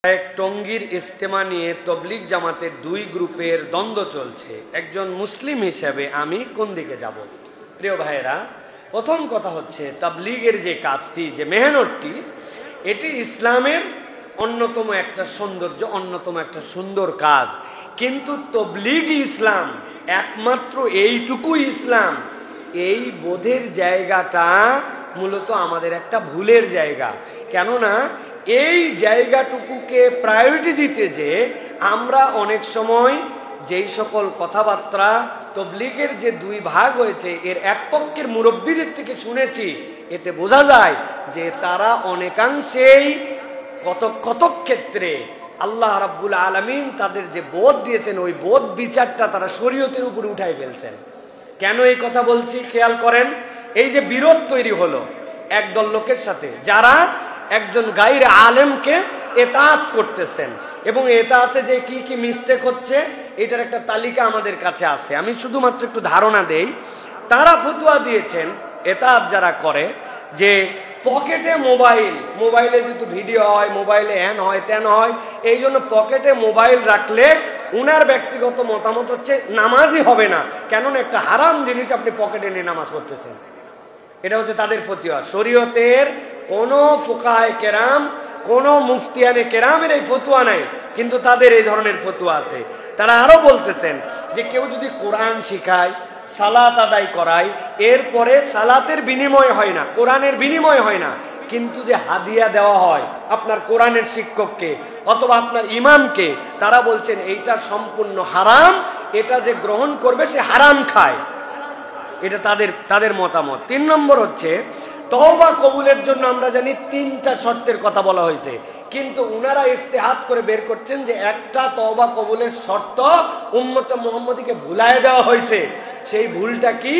এক টঙ্গীর ইজতেমা নিয়ে তবলিগ জামাতের দুই গ্রুপের দ্বন্দ্ব চলছে। একজন মুসলিম হিসেবে আমি কোন দিকে যাব? প্রিয় ভাইয়েরা, প্রথম কথা হচ্ছে তাবলিগের যে কাজটি, যে মেহনতটি, এটি ইসলামের অন্যতম একটা সৌন্দর্য, অন্যতম একটা সুন্দর কাজ। কিন্তু তবলিগ ইসলাম, একমাত্র এইটুকু ইসলাম, এই বোধের জায়গাটা মূলত আমাদের একটা ভুলের জায়গা। কেননা এই জায়গাটুকুকে প্রায়োরিটি দিতে যে আমরা অনেক সময় যেই সকল কথাবার্তা তবলিগের যে দুই ভাগ হয়েছে এর এক পক্ষের মুরব্বীদের থেকে শুনেছি, এতে বোঝা যায় যে তারা অনেকাংশেই কতক ক্ষেত্রে আল্লাহ রাব্বুল আলামিন তাদের যে বোধ দিয়েছেন ওই বোধ বিচারটা তারা শরীয়তের উপরে উঠাই ফেলছেন। কেন এই কথা বলছি খেয়াল করেন। এই যে বিরোধ তৈরি হলো একদল লোকের সাথে যারা একজন গায়রে আলেমকে এতাআত করতেছেন, এবং এতাআতে যে কি কি মিস্টেক হচ্ছে এটার একটা তালিকা আমাদের কাছে আছে। আমি শুধুমাত্র একটু ধারণা দেই। তারা ফতোয়া দিয়েছেন এতাআত যারা করে যে পকেটে মোবাইলে যেহেতু ভিডিও হয়, মোবাইলে হ্যান হয় ত্যান হয়, এই জন্য পকেটে মোবাইল রাখলে উনার ব্যক্তিগত মতামত হচ্ছে নামাজই হবে না। কেননা একটা হারাম জিনিস আপনি পকেটে নিয়ে নামাজ পড়তেছেন। এটা হচ্ছে তাদের ফতোয়া। শরীয়তের কোন ফুকাহায়ে কেরাম, কোন মুফতিয়ানে কেরামের এই ফতোয়া নাই, কিন্তু তাদের এই ধরনের ফতোয়া আছে। তারা আরো বলতেছেন যে কেউ যদি কোরআন শিখায়, সালাত আদায় করায়, এরপরে সালাতের বিনিময় হয় না, কোরআনের বিনিময় হয় না, কিন্তু যে হাদিয়া দেওয়া হয় আপনার কোরআনের শিক্ষককে অথবা আপনার ইমামকে, তারা বলছেন এইটা সম্পূর্ণ হারাম, এটা যে গ্রহণ করবে সে হারাম খায়। এটা তাদের মতামত। 3 নম্বর হচ্ছে তওবা কবুলের জন্য আমরা জানি 3টা শর্তের কথা বলা হয়েছে, কিন্তু উনারা ইস্তেহাদ করে বের করছেন যে একটা তওবা কবুলের শর্ত উম্মতে মুহাম্মদীকে ভুলায় দেওয়া হয়েছে। সেই ভুলটা কি?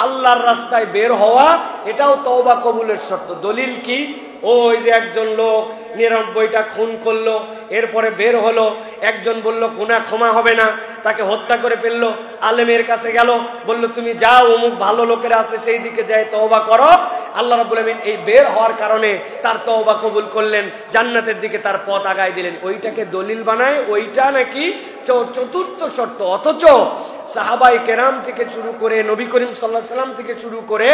আল্লাহর রাস্তায় বের হওয়া, এটাও তওবা কবুলের শর্ত। দলিল কি? ওই যে একজন লোক 99টা খুন করলো, এরপরে বের হলো, একজন বলল গুনাহ ক্ষমা হবে না, তাকে হত্যা করে ফেললো, আলেমের কাছে গেল, বলল তুমি যাও অমুক ভালো লোকেরা আছে সেই দিকে যাই তওবা করো। আল্লাহ রাব্বুল আমিন এই বের হওয়ার কারণে তার তওবা কবুল করলেন, জান্নাতের দিকে তার পথ আগায় দিলেন। ওইটাকে দলিল বানায়, ওইটা নাকি চতুর্থ শর্ত। অথচ সাহাবায়ে কেরাম থেকে শুরু করে নবী করিম সাল্লাল্লাহু আলাইহি সাল্লাম থেকে শুরু করে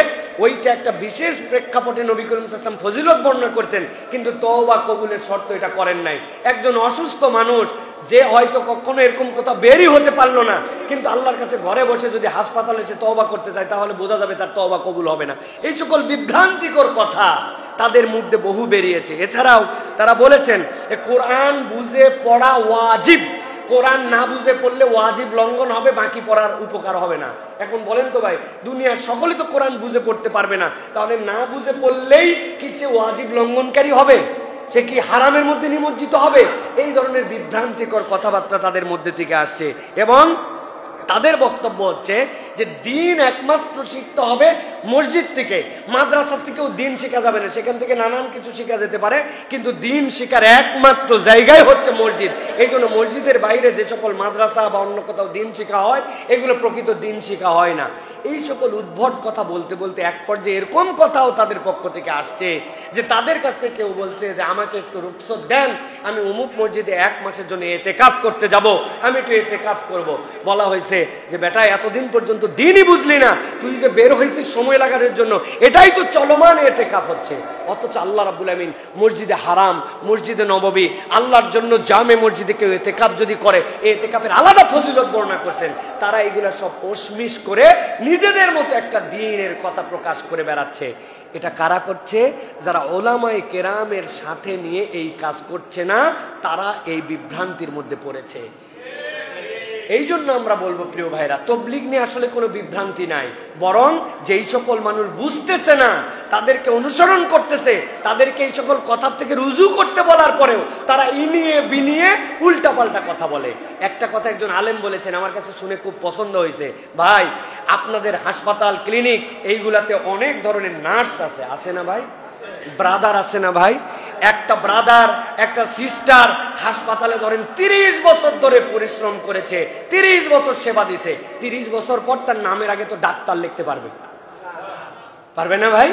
ওইটা একটা বিশেষ প্রেক্ষাপটে নবী করিম সাল্লাল্লাহু আলাইহি সাল্লাম ফজিলত বর্ণনা করছেন, কিন্তু তওবা কবুলের শর্ত এটা করেন নাই। একজন অসুস্থ মানুষ যে হয়তো কখনো এরকম কথা বেরই হতে পারলো না, কিন্তু আল্লাহর কাছে ঘরে বসে যদি হাসপাতালে সে তওবা করতে চায় তাহলে বোঝা যাবে তার তওবা কবুল হবে না। এই সকল বিভ্রান্তিকর কথা তাদের মধ্যে বহু বেরিয়েছে। এছাড়াও তারা বলেছেন কোরআন বুঝে পড়া ওয়াজিব, কোরআন না বুঝে পড়লে ওয়াজিব লঙ্ঘন হবে, বাকি পড়ার উপকার হবে না। এখন বলেন তো ভাই, দুনিয়ার সকলে তো কোরআন বুঝে পড়তে পারবে না, তাহলে না বুঝে পড়লেই কি সে ওয়াজিব লঙ্ঘনকারী হবে? সে কি হারামের মধ্যে নিমজ্জিত হবে? এই ধরনের বিভ্রান্তিকর কথাবার্তা তাদের মধ্যে থেকে আসছে। এবং তাদের বক্তব্য হচ্ছে যে দিন একমাত্র শিখতে হবে মসজিদ থেকে, মাদ্রাসা থেকেও দিন শেখা যাবে না। সেখান থেকে নানান কিছু শেখা যেতে পারে, কিন্তু দিন শেখার একমাত্র জায়গায় হচ্ছে মসজিদ। এই জন্য মসজিদের বাইরে যে সকল মাদ্রাসা বা অন্য কোথাও দিন শেখা হয়, এগুলো প্রকৃত দিন শেখা হয় না। এই সকল উদ্ভট কথা বলতে বলতে এক পর্যায়ে এরকম কথাও তাদের পক্ষ থেকে আসছে যে তাদের কাছ থেকে কেউ বলছে যে আমাকে একটু রুখসত দেন, আমি অমুক মসজিদে 1 মাসের জন্য এতেকাফ করতে যাব, আমি একটু এতেকাফ করব। বলা হয়েছে যে বেটা এতদিন পর্যন্ত দিনই বুঝলি না, তুই যে বের হয়েছিস সময় লাগানোর জন্য, এটাই তো চলমান এতেকাফ হচ্ছে। অথচ আল্লাহ রাব্বুল আমিন মসজিদে হারাম, মসজিদে নববী, আল্লাহর জন্য জামে মসজিদে কেউ এতেকাফ যদি করে এই এতেকাফের আলাদা ফজিলত বর্ণনা করছেন। তারা এগুলা সব ওশমিশ করে নিজেদের মতো একটা দ্বীনের কথা প্রকাশ করে বেড়াচ্ছে। এটা কারা করছে? যারা উলামায়ে কেরামের সাথে নিয়ে এই কাজ করছে না, তারা এই বিভ্রান্তির মধ্যে পড়েছে। এই জন্য আমরা বলবো প্রিয় ভাইরা, তবলিগ নিয়ে আসলে কোনো বিভ্রান্তি নাই, বরং যেই সকল মানুষ বুঝতেছে না, তাদেরকে অনুসরণ করতেছে, তাদেরকে এই সকল কথার থেকে রুজু করতে বলার পরেও তারা ইনিয়ে বিনিয়ে উল্টা পাল্টা কথা বলে। একটা কথা একজন আলেম বলেছেন, আমার কাছে শুনে খুব পছন্দ হয়েছে। ভাই, আপনাদের হাসপাতাল ক্লিনিক এইগুলাতে অনেক ধরনের নার্স আছে, আছে না ভাই? ব্রাদার আছে না ভাই? একটা ব্রাদার, একটা সিস্টার হাসপাতালে ধরেন 30 বছর ধরে পরিশ্রম করেছে, 30 বছর সেবা দিছে, 30 বছর পর তার নামের আগে তো ডাক্তার লিখতে পারবে না ভাই?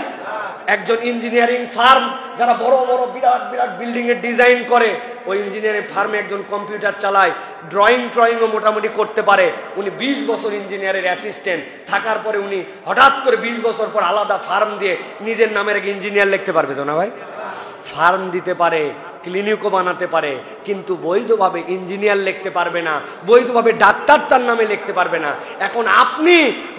একজন ইঞ্জিনিয়ারিং ফার্ম যারা বড় বড় বিরাট বিরাট বিল্ডিং এর ডিজাইন করে, ওই ইঞ্জিনিয়ারিং ফার্মে একজন কম্পিউটার চালায়, ড্রয়িংও মোটামুটি করতে পারে। উনি 20 বছর ইঞ্জিনিয়ারের অ্যাসিস্ট্যান্ট থাকার পরে উনি হঠাৎ করে 20 বছর পর আলাদা ফার্ম দিয়ে নিজের নামের এক ইঞ্জিনিয়ার লিখতে পারবে তো না ভাই? ফার্ম দিতে পারে, ক্লিনিকও বানাতে পারে, কিন্তু বৈধভাবে ইঞ্জিনিয়ার লিখতে পারবে না, বৈধভাবে ডাক্তার তার নামে লিখতে পারবে না। এখন আপনি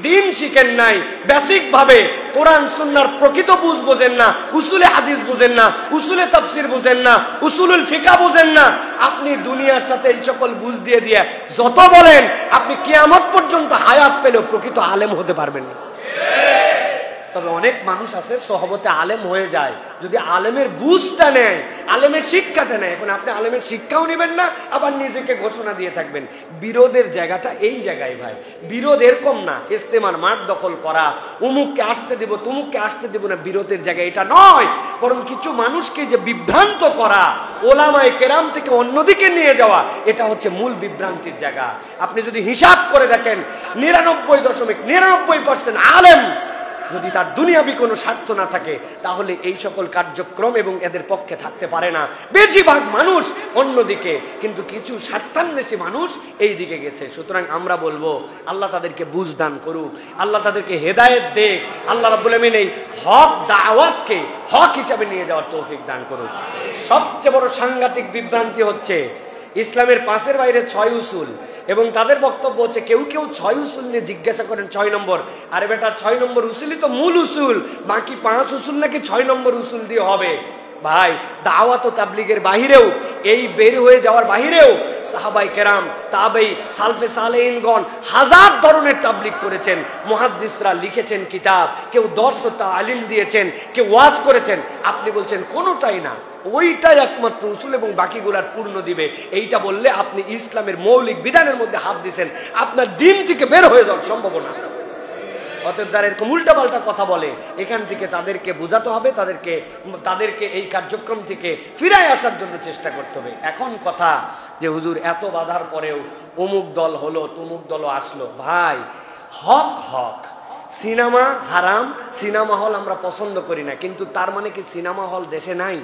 দিন শিখেন নাই, বেসিক ভাবে কোরআন সুন্নাহর প্রকৃত বুঝ বোঝেন না, উসুলে হাদিস বুঝেন না, উসুলে তাফসীর বুঝেন না, উসুলুল ফিকহ বুঝেন না। আপনি দুনিয়ার সাথে এই সকল বুঝ দিয়ে দিয়ে যত বলেন, আপনি কিয়ামত পর্যন্ত হায়াত পেলেও প্রকৃত আলেম হতে পারবেন না। তবে অনেক মানুষ আছে সহবতে আলেম হয়ে যায়, যদি আলেমের বুঝটা নেয়, আলেমের শিক্ষাটা নেয়। এখন আপনি আলেমের শিক্ষাও নেবেন না, আবার নিজেকে ঘোষণা দিয়ে থাকবেন। বিরোধের জায়গাটা এই জায়গায় ভাই। বিরোধ এরকম না ইস্তেমার মাঠ দখল করা, উমুককে আসতে দেব তুমুককে আসতে দেব না, বিরোধের জায়গা এটা নয়। বরং কিছু মানুষকে যে বিভ্রান্ত করা, ওলামায়ে কেরাম থেকে অন্যদিকে নিয়ে যাওয়া, এটা হচ্ছে মূল বিভ্রান্তির জায়গা। আপনি যদি হিসাব করে দেখেন 99.99% আলেম যদি তার দুনিয়াবি কোনো স্বার্থ না থাকে, তাহলে এই সকল কার্যক্রম এবং এদের পক্ষে থাকতে পারে না। বেশিরভাগ মানুষ অন্যদিকে, কিন্তু কিছু স্বার্থান্বেষী মানুষ এই দিকে গেছে। সুতরাং আমরা বলবো আল্লাহ তাদেরকে বুঝ দান করুক, আল্লাহ তাদেরকে হেদায়েত দেখ, আল্লাহ রাব্বুল আমিন এই হক দাওয়াতকে হক হিসাবে নিয়ে যাওয়ার তৌফিক দান করুক। সবচেয়ে বড় সাংঘাতিক বিভ্রান্তি হচ্ছে ইসলামের 5-এর বাইরে 6 উসুল, এবং তাদের বক্তব্য হচ্ছে কেউ কেউ 6 উসুল নিয়ে জিজ্ঞাসা করেন 6 নম্বর। আরে বেটা, 6 নম্বর উসুলই তো মূল উসুল, বাকি 5 উসুল নাকি 6 নম্বর উসুল দিয়ে হবে? ভাই, দাওয়াত ও তাবলীগের বাহিরেও, এই বের হয়ে যাওয়ার বাহিরেও সাহাবায়ে কেরাম, তাবেঈ, সালফে সালেহিনগণ হাজার ধরনের তাবলীগ করেছেন। মুহাদ্দিসরা লিখেছেন কিতাব, কেউ দর্স ও তালিম দিয়েছেন, কেউ ওয়াজ করেছেন। আপনি বলছেন কোনোটাই না, ওইটাই একমাত্র উসুল এবং বাকিগুলার পূর্ণ দিবে। এইটা বললে আপনি ইসলামের মৌলিক বিধানের মধ্যে হাত দিয়েছেন, আপনার দিন থেকে বের হয়ে যাওয়ার সম্ভাবনা আছে। অতএব যারা এরকম উল্টাপাল্টা কথা বলে, এখান থেকে তাদেরকে বোঝাতে হবে, তাদেরকে এই কার্যক্রম থেকে ফিরায় আসার জন্য চেষ্টা করতে হবে। এখন কথা যে হুজুর এত বাধার পরেও অমুক দল হলো, তমুক দলও আসলো। ভাই, হক হক, সিনেমা হারাম, সিনেমা হল আমরা পছন্দ করি না, কিন্তু তার মানে কি সিনেমা হল দেশে নাই?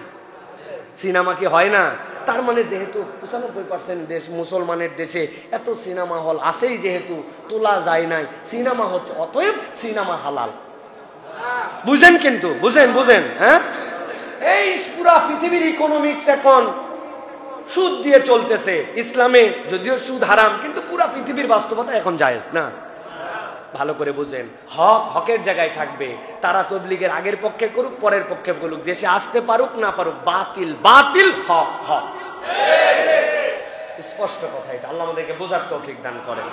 সিনেমা কি হয় না? তার মানে যেহেতু 95% দেশ মুসলমানের দেশে, এত সিনেমা হল আছেই, যেহেতু তোলা যায় নাই, সিনেমা হচ্ছে, অতএব সিনেমা হালাল। বুঝেন? কিন্তু বুঝেন হ্যাঁ, এই পুরা পৃথিবীর ইকোনমিক্স এখন সুদ দিয়ে চলতেছে। ইসলামে যদিও সুদ হারাম, কিন্তু পুরা পৃথিবীর বাস্তবতা এখন জায়েজ না। ভালো করে বুঝেন, হক হকের জায়গায় থাকবে। তারা তাবলীগের আগের পক্ষে করুক, পরের পক্ষে বলুক, দেশে আসতে পারুক না পারুক, বাতিল বাতিল, হক হক। স্পষ্ট কথা এটা। আল্লাহ আমাদেরকে বোঝার তৌফিক দান করেন।